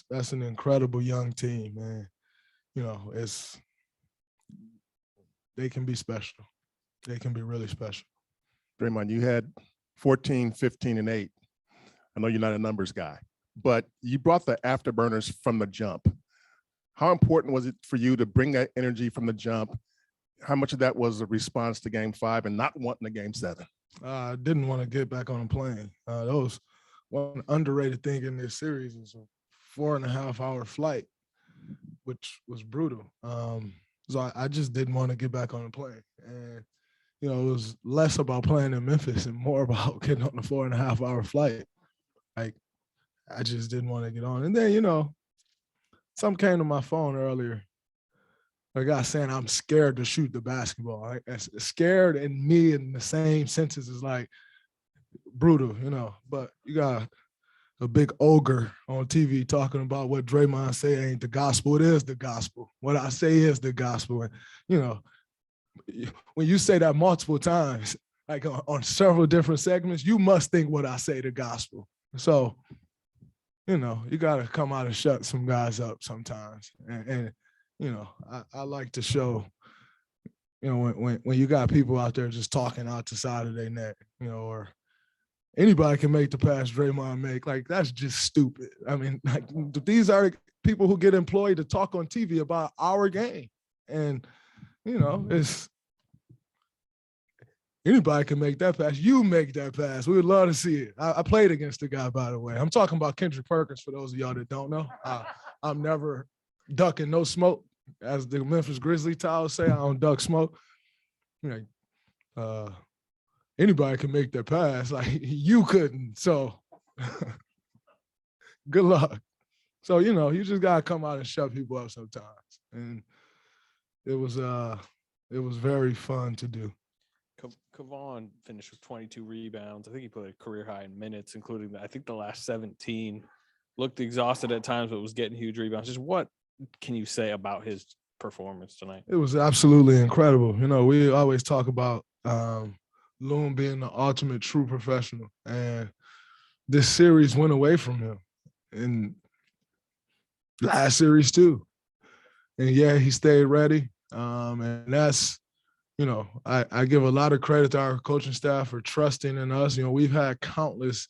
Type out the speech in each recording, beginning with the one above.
that's an incredible young team, man. You know, they can be special. They can be really special. Draymond, you had 14, 15, and 8. I know you're not a numbers guy, but you brought the afterburners from the jump. How important was it for you to bring that energy from the jump? How much of that was a response to Game 5 and not wanting a Game 7? I didn't want to get back on a plane. That was one underrated thing in this series is a 4.5-hour flight, which was brutal. So I just didn't want to get back on a plane. And, you know, it was less about playing in Memphis and more about getting on the 4.5-hour flight. Like, I just didn't want to get on. And then, you know, something came to my phone earlier. A guy saying I'm scared to shoot the basketball. Like, scared and me in the same sentence is like brutal, you know. But you got a big ogre on TV talking about what Draymond say ain't the gospel. It is the gospel. What I say is the gospel. And, you know, when you say that multiple times, like on several different segments, you must think what I say the gospel. So, you know, you got to come out and shut some guys up sometimes. And you know, I like to show, you know, when you got people out there just talking out the side of their neck, you know, or anybody can make the pass Draymond make, like, that's just stupid. I mean, like, these are people who get employed to talk on TV about our game. And, you know, it's anybody can make that pass. You make that pass. We would love to see it. I played against the guy, by the way. I'm talking about Kendrick Perkins, for those of y'all that don't know. I'm never ducking no smoke. As the Memphis Grizzlies towels say, I don't duck smoke. You know, anybody can make that pass. Like, you couldn't. So good luck. So, you know, you just got to come out and shut people up sometimes. And it was very fun to do. Kevon finished with 22 rebounds. I think he put a career high in minutes, including I think the last 17. Looked exhausted at times, but was getting huge rebounds. Just what can you say about his performance tonight? It was absolutely incredible. You know, we always talk about Looney being the ultimate true professional, and this series went away from him. And last series too. And yeah, he stayed ready. And that's, you know, I give a lot of credit to our coaching staff for trusting in us. You know, we've had countless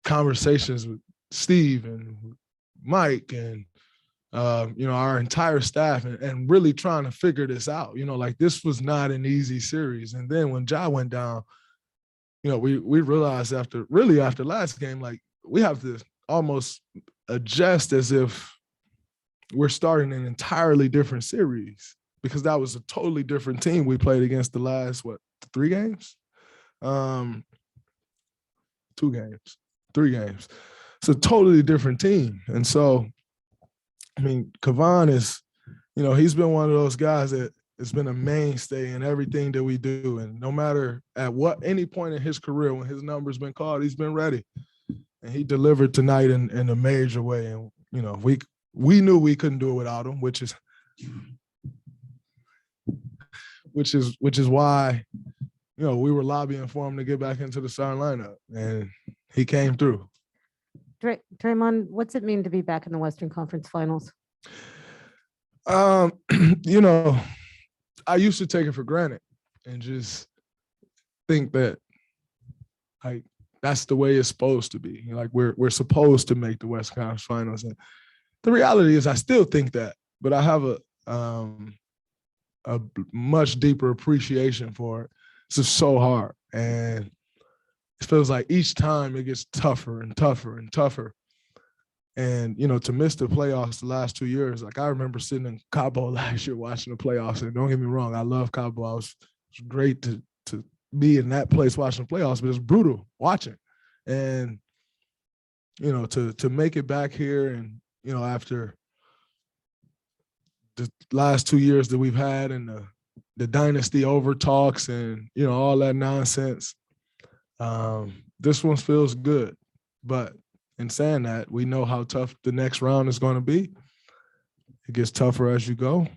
conversations with Steve and Mike and, you know, our entire staff and really trying to figure this out. You know, like, this was not an easy series. And then when Ja went down, you know, we realized after last game, like, we have to almost adjust as if we're starting an entirely different series, because that was a totally different team we played against the last, 3 games? 2 games, 3 games. It's a totally different team. And so, I mean, Kevon is, you know, he's been one of those guys that has been a mainstay in everything that we do. And no matter at any point in his career, when his number's been called, he's been ready. And he delivered tonight in a major way. And, you know, we knew we couldn't do it without him, which is why, you know, we were lobbying for him to get back into the starting lineup, and he came through. Draymond, what's it mean to be back in the Western Conference Finals? You know, I used to take it for granted and just think that, like, that's the way it's supposed to be. Like, we're supposed to make the Western Conference Finals. And the reality is I still think that, but I have a much deeper appreciation for it. It's just so hard. And it feels like each time it gets tougher and tougher and tougher. And, you know, to miss the playoffs the last 2 years, like, I remember sitting in Cabo last year watching the playoffs. And don't get me wrong, I love Cabo. It was great to be in that place watching the playoffs, but it's brutal watching. And, you know, to make it back here and, you know, after the last 2 years that we've had and the dynasty over talks and, you know, all that nonsense, this one feels good. But in saying that, we know how tough the next round is going to be. It gets tougher as you go.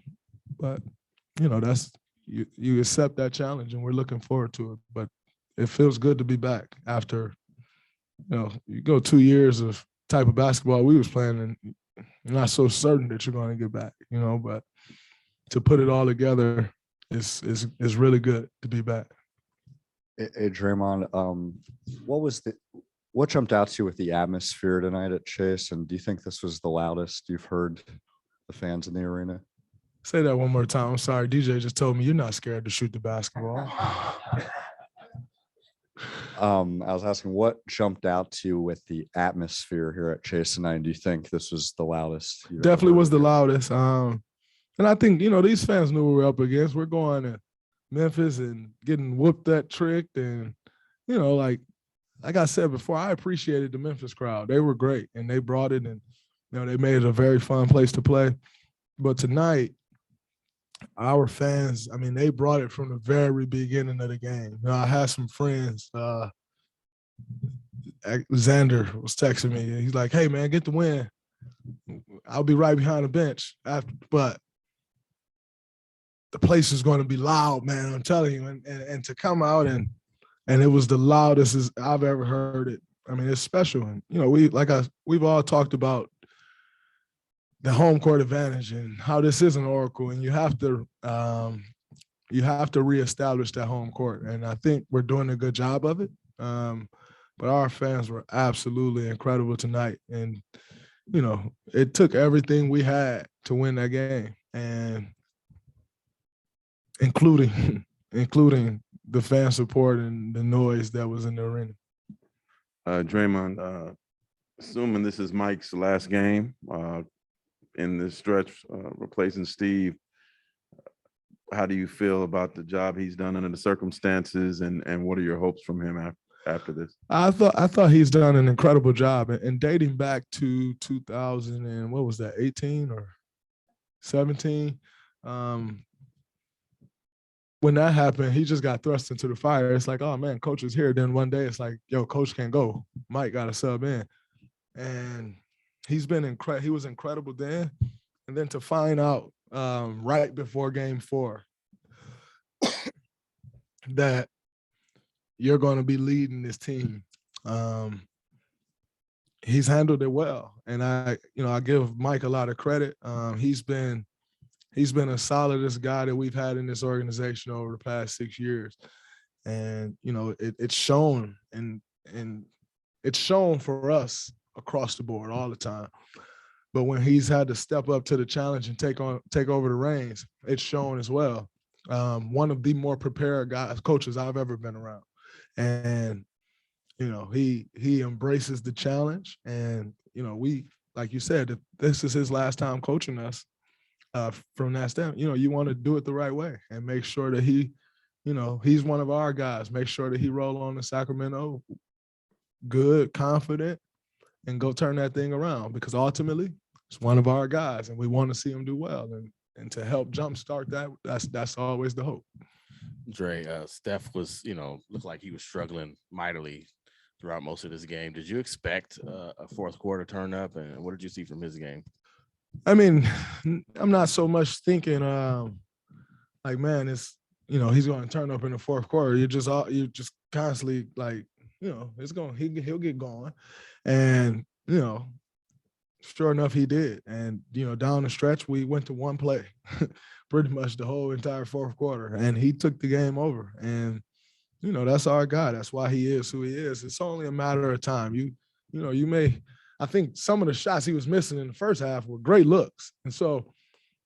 But, you know, that's you accept that challenge, and we're looking forward to it. But it feels good to be back after, you know, you go 2 years of type of basketball we was playing, and you're not so certain that you're going to get back, but to put it all together is really good to be back. Hey, Draymond, what jumped out to you with the atmosphere tonight at Chase? And do you think this was the loudest you've heard the fans in the arena? Say that one more time. I'm sorry. DJ just told me you're not scared to shoot the basketball. I was asking what jumped out to you with the atmosphere here at Chase tonight. Do you think this was the loudest? Definitely was the loudest. And I think, these fans knew what we're up against. We're going to Memphis and getting whooped that trick. And, like I said before, I appreciated the Memphis crowd. They were great, and they brought it, and, they made it a very fun place to play. But tonight, our fans, they brought it from the very beginning of the game. I had some friends. Xander was texting me, and he's like, "Hey, man, get the win. I'll be right behind the bench after." But the place is going to be loud, man. I'm telling you, and to come out and it was the loudest as I've ever heard it. It's special, and we've all talked about the home court advantage and how this is an oracle, and you have to reestablish that home court, and I think we're doing a good job of it. But our fans were absolutely incredible tonight, and it took everything we had to win that game, and including the fan support and the noise that was in the arena. Draymond, assuming this is Mike's last game in this stretch, replacing Steve, how do you feel about the job he's done under the circumstances, and what are your hopes from him after this? I thought he's done an incredible job, and dating back to 2000 and what was that, 18 or 17? When that happened, he just got thrust into the fire. It's like, oh man, coach is here. Then one day it's like, yo, coach can't go. Mike got to sub in, and he's been incredible. He was incredible then, and then to find out right before Game 4 that you're going to be leading this team. He's handled it well, and I give Mike a lot of credit. He's been a solidest guy that we've had in this organization over the past 6 years, and it's shown, and it's shown for us across the board all the time. But when he's had to step up to the challenge and take over the reins, it's shown as well. One of the more prepared coaches I've ever been around. And, he embraces the challenge. And, we, like you said, this is his last time coaching us from that standpoint. You want to do it the right way and make sure that he's one of our guys. Make sure that he roll on to Sacramento good, confident, and go turn that thing around, because ultimately it's one of our guys and we want to see him do well. And to help jumpstart that, that's always the hope. Dre, Steph was, looked like he was struggling mightily throughout most of this game. Did you expect a fourth quarter turn up, and what did you see from his game? I'm not so much thinking like, man, it's, he's going to turn up in the fourth quarter. You're just constantly like, he'll get going. And, sure enough, he did. And, down the stretch, we went to one play pretty much the whole entire fourth quarter, and he took the game over. And, that's our guy. That's why he is who he is. It's only a matter of time. I think some of the shots he was missing in the first half were great looks. And so,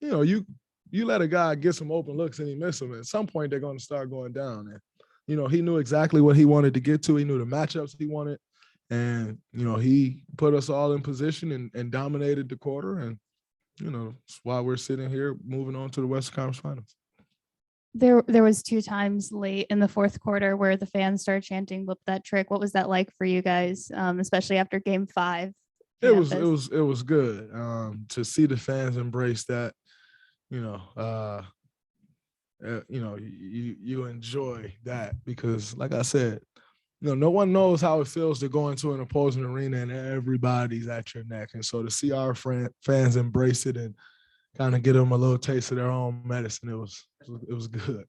you let a guy get some open looks and he miss them, at some point they're going to start going down. And, he knew exactly what he wanted to get to. He knew the matchups he wanted. And, he put us all in position and dominated the quarter. And, that's why we're sitting here moving on to the Western Conference Finals. There was 2 times late in the fourth quarter where the fans started chanting, "Whip that trick." What was that like for you guys, especially after Game 5? It was good to see the fans embrace that. You enjoy that, because, like I said, no one knows how it feels to go into an opposing arena and everybody's at your neck. And so to see our fans embrace it and kind of get them a little taste of their own medicine, it was good.